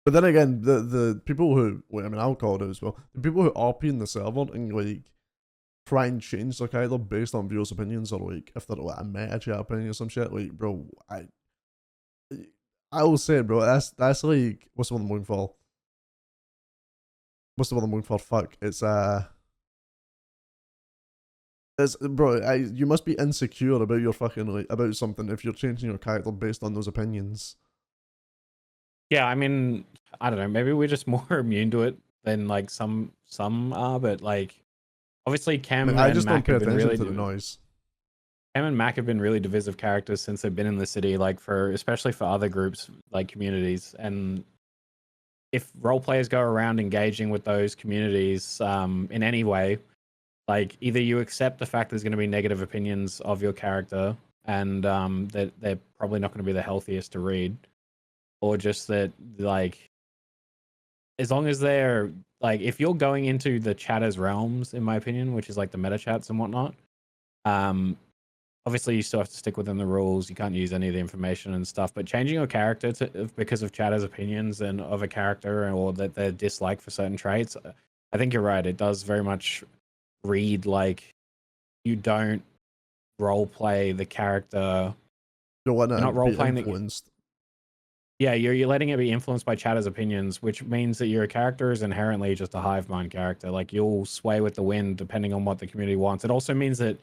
But then again, the people who, well, I mean, I'll call it as well. The people who RP in the server and like try and change their character based on viewers' opinions, or like if they're like a meta chat opinion or some shit, like bro, I will say, bro, that's like what's the one I'm looking for? What's the one I'm looking for? Fuck, it's bro. You must be insecure about your fucking like about something if you're changing your character based on those opinions. Yeah, I mean, I don't know. Maybe we're just more immune to it than like some are, but like obviously I mean, Chem I and just don't Mac pay have been attention really to the noise. Chem and Mac have been really divisive characters since they've been in the city, like for especially for other groups like communities. And if role players go around engaging with those communities in any way, like either you accept the fact there's going to be negative opinions of your character and that they're probably not going to be the healthiest to read, or just that like as long as they're like if you're going into the chatter's realms, in my opinion, which is like the meta chats and whatnot, um obviously you still have to stick within the rules. You can't use any of the information and stuff, but changing your character to because of chatter's opinions and of a character or that their dislike for certain traits, I think you're right. It does very much read like you don't role play the character. You're letting You're not it role be playing the. influenced. Yeah, you're letting it be influenced by chatter's opinions, which means that your character is inherently just a hive mind character. Like you'll sway with the wind depending on what the community wants. It also means that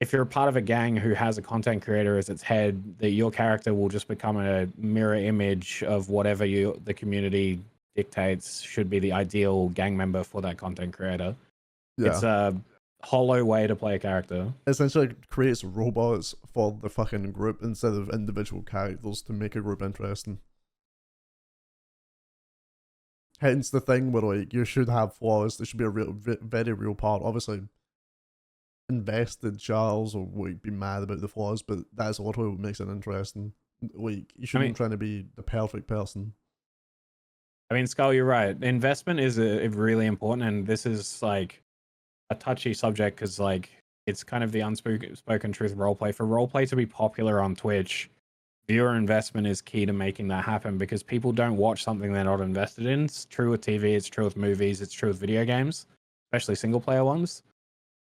if you're a part of a gang who has a content creator as its head, that your character will just become a mirror image of whatever the community dictates should be the ideal gang member for that content creator. Yeah. It's a hollow way to play a character. Essentially creates robots for the fucking group instead of individual characters to make a group interesting. Hence the thing where like you should have flaws. There should be a real, very real part. Obviously, invested Charles or like be mad about the flaws, but that's literally what makes it interesting. Like you shouldn't be trying to be the perfect person. I mean, Skull, you're right. Investment is really important, and this is like a touchy subject because like it's kind of the unspoken truth roleplay. For roleplay to be popular on Twitch, viewer investment is key to making that happen because people don't watch something they're not invested in. It's true with TV, it's true with movies, it's true with video games, especially single player ones.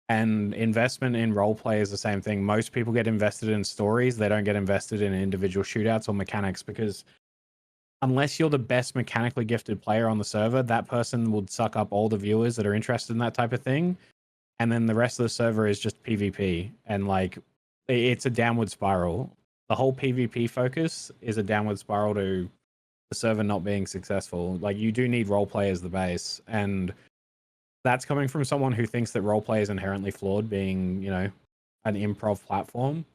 And investment in roleplay is the same thing. Most people get invested in stories, they don't get invested in individual shootouts or mechanics because unless you're the best mechanically gifted player on the server, that person would suck up all the viewers that are interested in that type of thing. And then the rest of the server is just PvP. And like, it's a downward spiral. The whole PvP focus is a downward spiral to the server not being successful. Like, you do need roleplay as the base. And that's coming from someone who thinks that roleplay is inherently flawed, being, you know, an improv platform.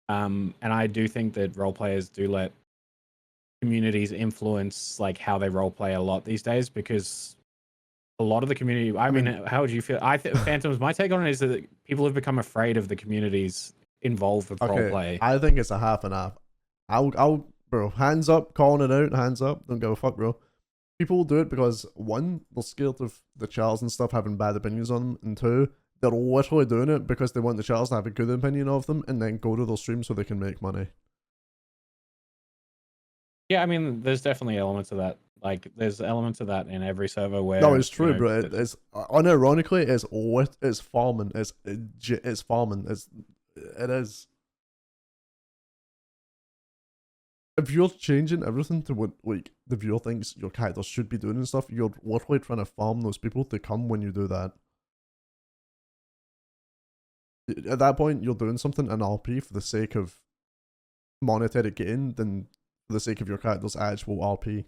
And I do think that role players do let communities influence like how they role play a lot these days because a lot of the community. I mean, how would you feel? Phantoms. My take on it is that people have become afraid of the communities involved with role play. I think it's a half and half. Bro, hands up, calling it out, hands up. Don't give a fuck, bro. People do it because one, they're scared of the Charles and stuff having bad opinions on them, and two, they're literally doing it because they want the Charles to have a good opinion of them and then go to their stream so they can make money. Yeah, I mean, there's definitely elements of that. Like, there's elements of that in every server where. No, it's true, you know, bro. It's unironically, it's farming. It's farming. It is. If you're changing everything to what like the viewer thinks your character should be doing and stuff, you're literally trying to farm those people to come when you do that. At that point, you're doing something in RP for the sake of monetary gain than for the sake of your character's actual RP.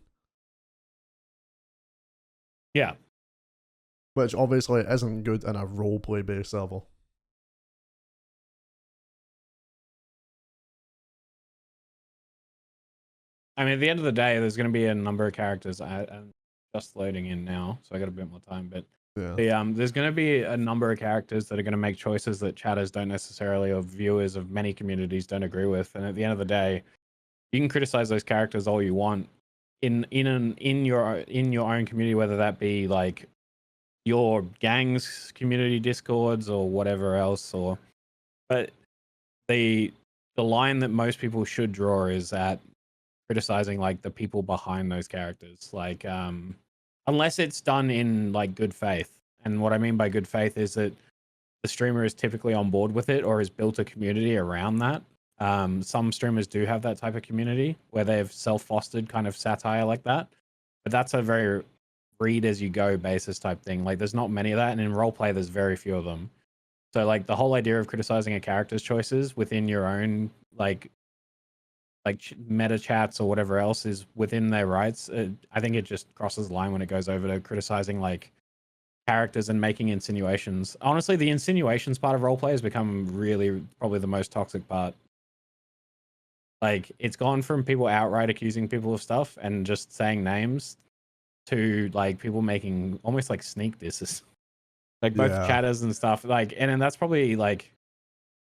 Yeah. Which obviously isn't good in a roleplay based server. I mean, at the end of the day, there's going to be a number of characters. I'm just loading in now, so I got a bit more time. But yeah, there's going to be a number of characters that are going to make choices that chatters don't necessarily, or viewers of many communities don't agree with. And at the end of the day, you can criticize those characters all you want in your own community, whether that be like your gang's community discords or whatever else. But the line that most people should draw is at criticizing like the people behind those characters. Like, unless it's done in like good faith. And what I mean by good faith is that the streamer is typically on board with it or has built a community around that. Some streamers do have that type of community where they've self-fostered kind of satire like that, but that's a very read as you go basis type thing. Like there's not many of that, and in roleplay there's very few of them. So like the whole idea of criticizing a character's choices within your own like meta chats or whatever else is within their rights. I think it just crosses the line when it goes over to criticizing like characters and making insinuations. Honestly, the insinuations part of roleplay has become really probably the most toxic part. Like it's gone from people outright accusing people of stuff and just saying names to like people making almost like sneak disses. Like both Yeah. chatters and stuff. Like and that's probably like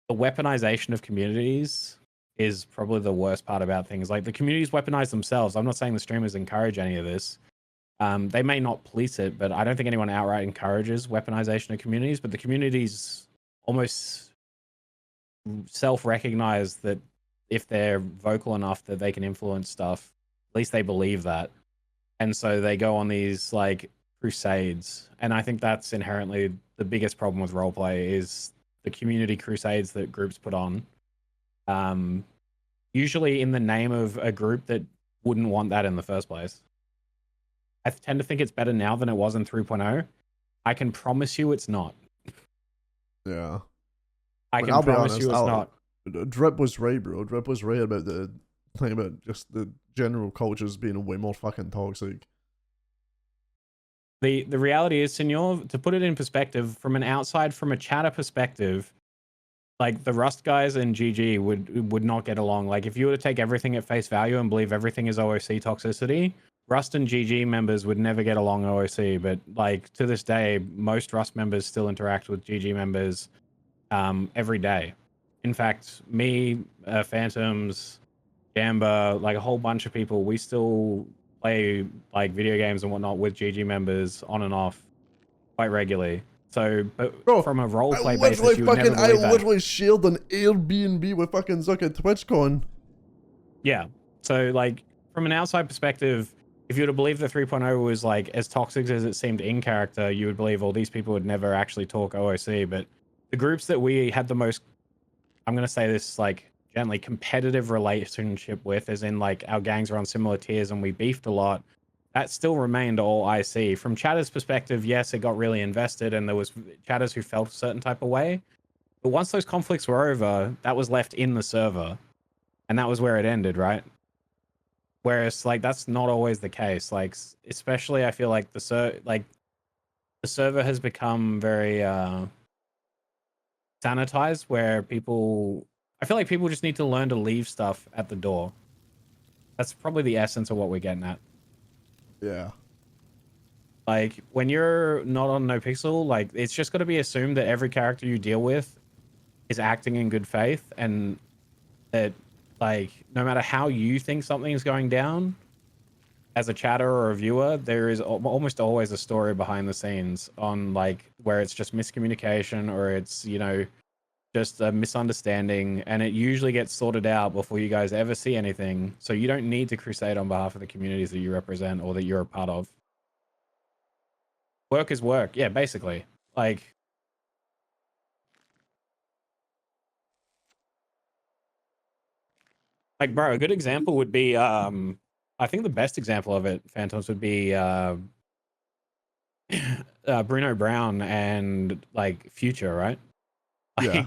the weaponization of communities is probably the worst part about things. Like the communities weaponize themselves. I'm not saying the streamers encourage any of this. They may not police it, but I don't think anyone outright encourages weaponization of communities. But the communities almost self-recognize that if they're vocal enough that they can influence stuff, at least they believe that. And so they go on these like crusades. And I think that's inherently the biggest problem with roleplay is the community crusades that groups put on. Usually in the name of a group that wouldn't want that in the first place. I tend to think it's better now than it was in 3.0. I can promise you it's not. Yeah. I can promise you it's not. Drip was right, bro. Drip was right about the thing about just the general cultures being way more fucking toxic. The reality is, Senor, to put it in perspective, from an outside, from a chatter perspective, like the Rust guys and GG would not get along. Like if you were to take everything at face value and believe everything is OOC toxicity, Rust and GG members would never get along OOC. But like to this day, most Rust members still interact with GG members every day. In fact, me, Phantoms, Jamba, like a whole bunch of people, we still play like video games and whatnot with GG members on and off quite regularly. So, but Bro, from a roleplay basis, you would never believe that. I literally shared an Airbnb with fucking Zuck at TwitchCon. Yeah. So, like, from an outside perspective, if you were to believe the 3.0 was like as toxic as it seemed in character, you would believe all these people would never actually talk OOC. But the groups that we had the most, I'm going to say this like gently, competitive relationship with, as in like our gangs were on similar tiers and we beefed a lot, that still remained all IC. From Chatter's perspective, yes, it got really invested and there was Chatters who felt a certain type of way. But once those conflicts were over, that was left in the server. And that was where it ended, right? Whereas, like, that's not always the case. Like, especially I feel like the server has become very sanitized, where I feel like people just need to learn to leave stuff at the door. That's probably the essence of what we're getting at. Yeah. Like, when you're not on NoPixel, like, it's just got to be assumed that every character you deal with is acting in good faith, and that, like, no matter how you think something is going down, as a chatter or a viewer, there is almost always a story behind the scenes on, like, where it's just miscommunication or it's, you know, just a misunderstanding, and it usually gets sorted out before you guys ever see anything. So you don't need to crusade on behalf of the communities that you represent or that you're a part of. Work is work. Yeah, basically. Like, bro, a good example would be, I think the best example of it, Phantoms, would be Bruno Brown and, like, Future, right? Like, Yeah.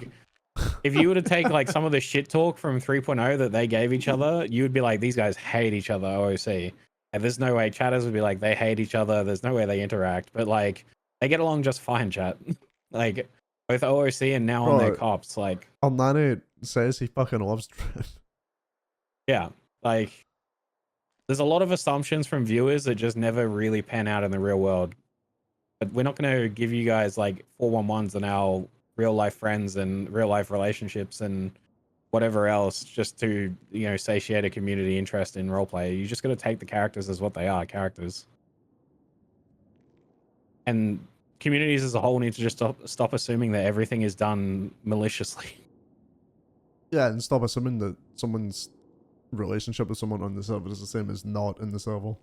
if you were to take, like, some of the shit talk from 3.0 that they gave each other, you would be like, these guys hate each other, OOC. And there's no way chatters would be like, they hate each other. There's no way they interact. But, like, they get along just fine, chat. Like, both OOC and now on their cops, like... Alnani says he fucking loves Drip. Yeah, like, there's a lot of assumptions from viewers that just never really pan out in the real world. But we're not going to give you guys, like, 411s and our real-life friends and real-life relationships and whatever else just to, you know, satiate a community interest in roleplay. You just got to take the characters as what they are, characters. And communities as a whole need to just stop assuming that everything is done maliciously. Yeah, and stop assuming that someone's relationship with someone on the server is the same as not in the server.